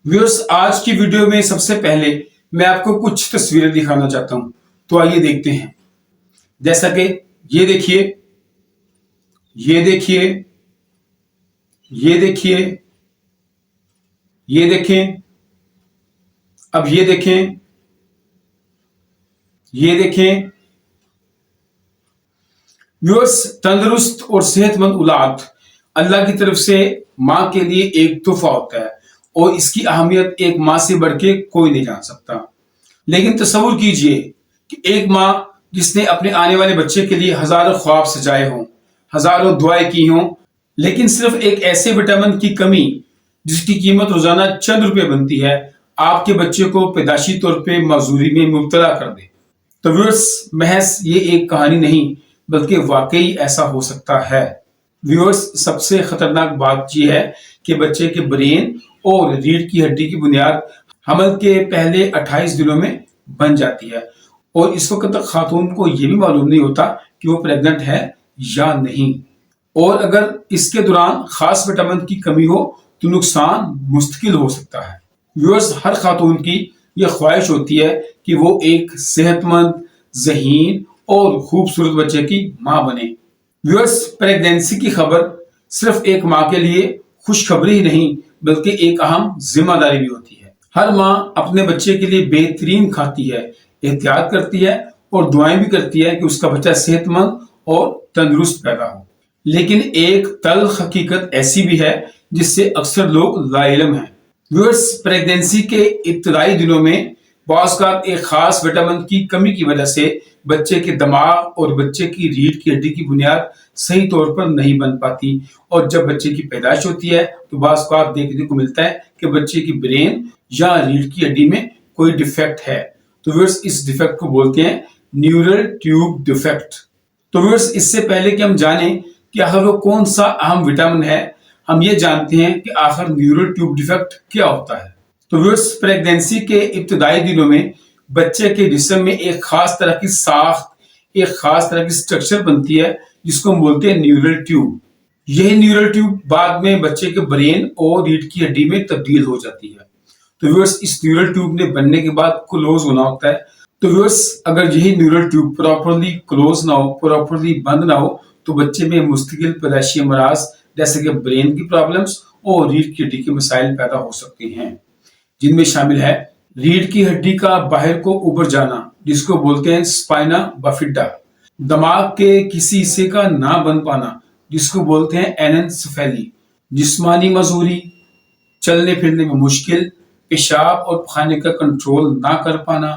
Viewers, आज की video में सबसे पहले मैं आपको कुछ तस्वीरें दिखाना चाहता हूं, तो आइए देखते हैं। जैसा कि ये देखिए, ये देखिए, ये देखिए, ये देखें, अब ये देखें, ये देखें। व्यूअर्स, तंदुरुस्त और सेहतमंद औलाद अल्लाह की तरफ से माँ के लिए एक तोहफा होता है और इसकी अहमियत एक माँ से बढ़ के कोई नहीं जान सकता। लेकिन तसव्वुर कीजिए कि एक माँ जिसने अपने आने वाले बच्चे के लिए हजारों ख्वाब सजाए हों, हजारों दुआएं की हों, लेकिन सिर्फ एक ऐसे विटामिन की कमी जिसकी कीमत रोजाना चंद रुपए बनती है, आपके बच्चे को पैदाशी तौर पे माजूरी में मुब्तला कर दे। तो व्यूअर्स, महज ये एक कहानी नहीं बल्कि वाकई ऐसा हो सकता है। व्यूअर्स, सबसे खतरनाक बात यह है कि बच्चे के ब्रेन और रीढ़ की हड्डी की बुनियाद हमल के पहले 28 दिनों में बन जाती है और इस वक्त तक खातून को यह भी मालूम नहीं होता कि वो प्रेग्नेंट है या नहीं। और अगर इसके दौरान खास विटामिन की कमी हो तो नुकसान मुस्तकिल हो सकता है। व्यूअर्स, हर खातून की यह ख्वाहिश होती है कि वो एक सेहतमंद, ज़हीन और खूबसूरत बच्चे की माँ बने। व्यूअर्स, प्रेगनेंसी की खबर सिर्फ एक माँ के लिए खुशखबरी ही नहीं बल्कि एक अहम जिम्मेदारी भी होती है। हर माँ अपने बच्चे के लिए बेहतरीन खाती है, एहतियात करती है और दुआएं भी करती है कि उसका बच्चा सेहतमंद और तंदुरुस्त पैदा हो। लेकिन एक तल्ख हकीकत ऐसी भी है जिससे अक्सर लोग लाइलम हैं। व्यूअर्स, प्रेगनेंसी के इब्तदाई दिनों में बाज़ एक खास विटामिन की कमी की वजह से बच्चे के दिमाग और बच्चे की रीढ़ की हड्डी की बुनियाद सही तौर पर नहीं बन पाती और जब बच्चे की पैदाइश होती है तो बाज़ देखने को मिलता है कि बच्चे की ब्रेन या रीढ़ की हड्डी में कोई डिफेक्ट है। तो व्यूअर्स, इस डिफेक्ट को बोलते हैं न्यूरल ट्यूब डिफेक्ट। तो व्यूअर्स, इससे पहले कि हम जाने कि आखिर वो कौन सा अहम विटामिन है, हम ये जानते हैं कि आखिर न्यूरल ट्यूब डिफेक्ट क्या होता है। तो व्यूअर्स, प्रेगनेंसी के इब्तदाई दिनों में बच्चे के जिस्म में एक खास तरह की साख्त, एक खास तरह की स्ट्रक्चर बनती है जिसको हम बोलते हैं न्यूरल ट्यूब। यही न्यूरल ट्यूब बाद में बच्चे के ब्रेन और रीढ़ की हड्डी में तब्दील हो जाती है। तो व्यूअर्स, इस न्यूरल ट्यूब ने बनने के बाद क्लोज होना होता है। तो व्यूअर्स, अगर यही न्यूरल ट्यूब प्रॉपरली क्लोज ना हो, प्रॉपरली बंद ना हो, तो बच्चे में मुस्तकिल पैदाइशी अमराज जैसे कि ब्रेन की प्रॉब्लम्स और रीढ़ की हड्डी के मसाइल पैदा हो सकते हैं, जिनमें शामिल है रीढ़ की हड्डी का बाहर को उभर जाना जिसको बोलते हैं स्पाइना बाफिडा, दिमाग के किसी हिस्से का ना बन पाना जिसको बोलते हैं एनेन्सेफेली, जिस्मानी मजबूरी, चलने फिरने में मुश्किल, पेशाब और खाने का कंट्रोल ना कर पाना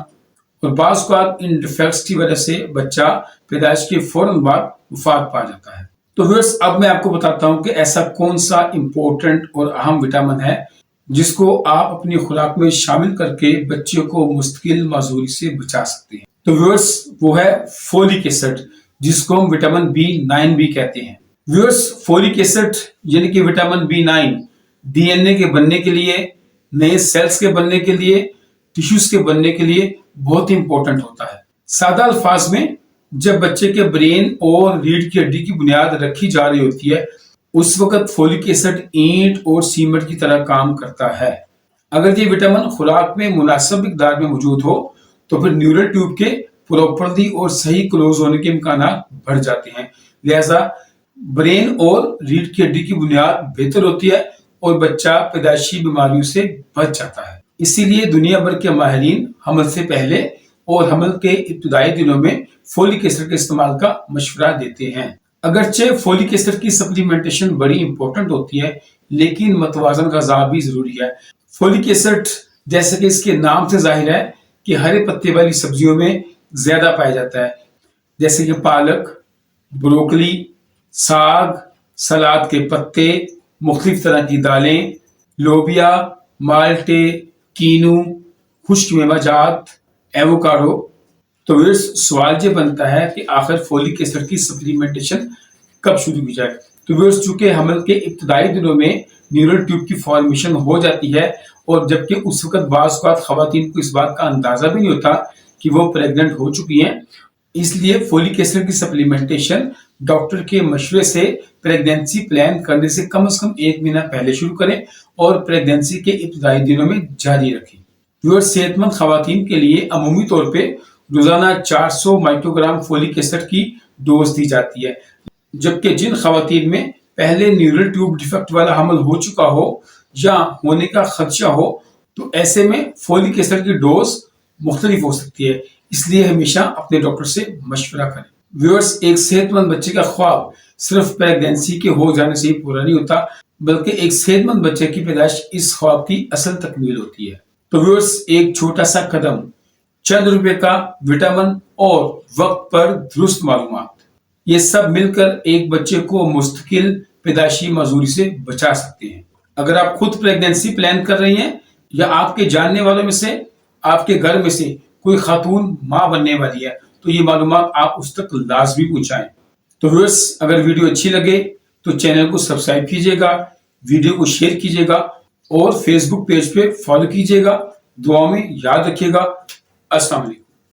और बाज़ इन डिफेक्ट्स की वजह से बच्चा पैदाइश के फौरन बाद वफात पा जाता है। तो व्यूअर्स, अब मैं आपको बताता हूं कि ऐसा कौन सा इंपॉर्टेंट और अहम विटामिन है जिसको आप अपनी खुराक में शामिल करके बच्चों को मुस्तकिल माजूरी से बचा सकते हैं। तो व्यूअर्स, वो है फोलिक एसिड, जिसको हम विटामिन B9 भी कहते हैं। व्यूअर्स, फोलिक एसिड यानी कि विटामिन B9 डीएनए के बनने के लिए, नए सेल्स के बनने के लिए, टिश्यूज के बनने के लिए बहुत ही इंपॉर्टेंट होता है। सादा अल्फाज में, जब बच्चे के ब्रेन और रीढ़ की हड्डी की बुनियाद रखी जा रही होती है उस वक्त फोलिक एसिड ईंट और सीमेंट की तरह काम करता है। अगर ये विटामिन खुराक में मुनासिब मिकदार में मौजूद हो तो फिर न्यूरल ट्यूब के प्रॉपरली और सही क्लोज होने के इम्कान बढ़ जाते हैं। लिहाजा ब्रेन और रीढ़ की हड्डी की बुनियाद बेहतर होती है और बच्चा पैदाइशी बीमारियों से बच जाता है। इसीलिए दुनिया भर के माहिरीन हमल से पहले और हमल के इब्तदाई दिनों में फोलिक एसिड के इस्तेमाल का मशवरा देते हैं। अगरचे फोलिक एसिड की सप्लीमेंटेशन बड़ी इंपॉर्टेंट होती है, लेकिन मतवाजन ग़िज़ा भी जरूरी है। फोलिक एसिड, जैसे कि इसके नाम से जाहिर है, कि हरे पत्ते वाली सब्जियों में ज्यादा पाया जाता है, जैसे कि पालक, ब्रोकली, साग, सलाद के पत्ते, मुख्तलिफ तरह की दालें, लोबिया, माल्टे, कीनू, खुश्क मेवाजात, एवोकाडो। तो व्यूअर्स, सवाल ये बनता है कि आखिर फोलिक एसिड की सप्लीमेंटेशन कब शुरू की जाए। तो व्यूअर्स, चूंकि हमल के इब्तदाई दिनों में न्यूरल ट्यूब की फॉर्मेशन हो जाती है और जबकि उस वक्त बाज़ ख़वातीन को इस बात का अंदाजा भी नहीं होता कि वो प्रेग्नेंट हो चुकी हैं, इसलिए फोलिक एसिड की सप्लीमेंटेशन डॉक्टर के मशवरे से प्रेगनेंसी प्लान करने से कम 1 महीना पहले शुरू करें और प्रेगनेंसी के इब्तदाई दिनों में जारी रखें। व्यूअर्स, सेहतमंद खवातीन के लिए अमूमी तौर पे रोजाना 400 माइक्रोग्राम फोलिक एसिड की डोज दी जाती है, जबकि जिन खवातीन में पहले न्यूरल ट्यूब डिफेक्ट वाला हमल हो चुका हो या होने का खदशा हो, तो ऐसे में फोलिक एसिड की डोज मुख्तलिफ हो सकती है, इसलिए हमेशा अपने डॉक्टर से मशवरा करें। व्यूअर्स, एक सेहतमंद बच्चे का ख्वाब सिर्फ प्रेगनेंसी के हो जाने से ही पूरा नहीं होता, बल्कि एक सेहतमंद बच्चे की पैदाइश इस ख्वाब की असल तकमील होती है। तो व्यूअर्स, एक छोटा सा कदम, चंद रुपए का विटामिन और वक्त पर दुरुस्त मालूमात, ये सब मिलकर एक बच्चे को मुस्तकिल पैदाइशी माजूरी से बचा सकते हैं। अगर आप खुद प्रेगनेंसी प्लान कर रही हैं या आपके जानने वालों में से, आपके घर में से कोई खातून माँ बनने वाली है, तो ये मालूमात आप उस तक लाजमी पहुंचाएं। तो व्यूअर्स, अगर वीडियो अच्छी लगे तो चैनल को सब्सक्राइब कीजिएगा, वीडियो को शेयर कीजिएगा और फेसबुक पेज पे फॉलो कीजिएगा। दुआ में याद रखिएगा। अस्सलाम वालेकुम।